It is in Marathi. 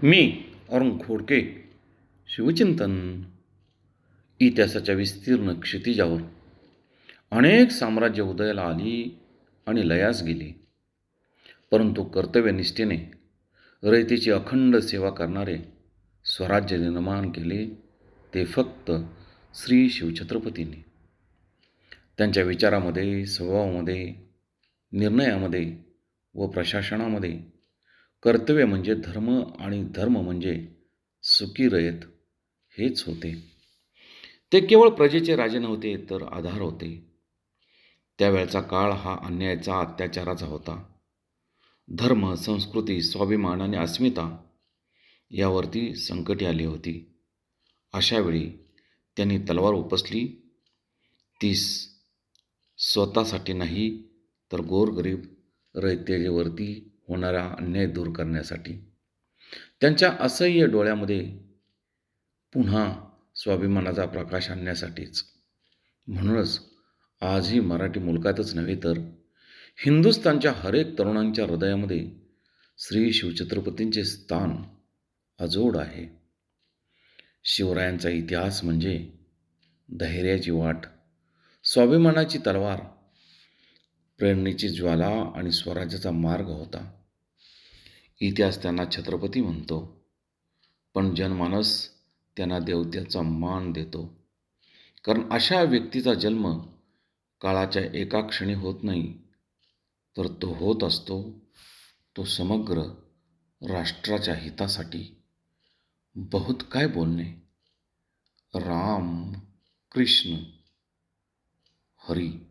मी अरुण खोडके. शिवचिंतन. इतिहासाच्या विस्तीर्ण क्षितिजावर अनेक साम्राज्य उदयाला आली आणि लयास गेली, परंतु कर्तव्यनिष्ठेने रयतेची अखंड सेवा करणारे स्वराज्य निर्माण केले ते फक्त श्री शिवछत्रपतींनी. त्यांच्या विचारामध्ये, स्वभावामध्ये, निर्णयामध्ये व प्रशासनामध्ये कर्तव्य म्हणजे धर्म आणि धर्म म्हणजे सुखी रयत हेच होते. ते केवळ प्रजेचे राजे नव्हते, तर आधार होते. त्यावेळचा काळ हा अन्यायाचा, अत्याचाराचा होता. धर्म, संस्कृती, स्वाभिमान आणि अस्मिता यावरती संकटे आली होती. अशावेळी त्यांनी तलवार उपसली, ती स्वतःसाठी नाही, तर गोरगरीब रयतेवरती होणारा अन्याय दूर करण्यासाठी. त्यांच्या असह्य डोळ्यामध्ये पुन्हा स्वाभिमानाचा प्रकाश आणण्यासाठीच. म्हणूनच आजही मराठी मुलखातच नव्हे, तर हिंदुस्थानच्या हरेक तरुणांच्या हृदयामध्ये श्री शिवछत्रपतींचे स्थान अजोड आहे. शिवरायांचा इतिहास म्हणजे धैर्याची वाट, स्वाभिमानाची तलवार, प्रेरणेची ज्वाला आणि स्वराज्याचा मार्ग होता. इतिहास त्यांना छत्रपती म्हणतो, पण जनमानस त्यांना देवत्याचा मान देतो. कारण अशा व्यक्तीचा जन्म काळाच्या एका क्षणी होत नाही, तर तो होत असतो तो समग्र राष्ट्राच्या हितासाठी. बहुत काय बोलणे. राम, कृष्ण, हरी.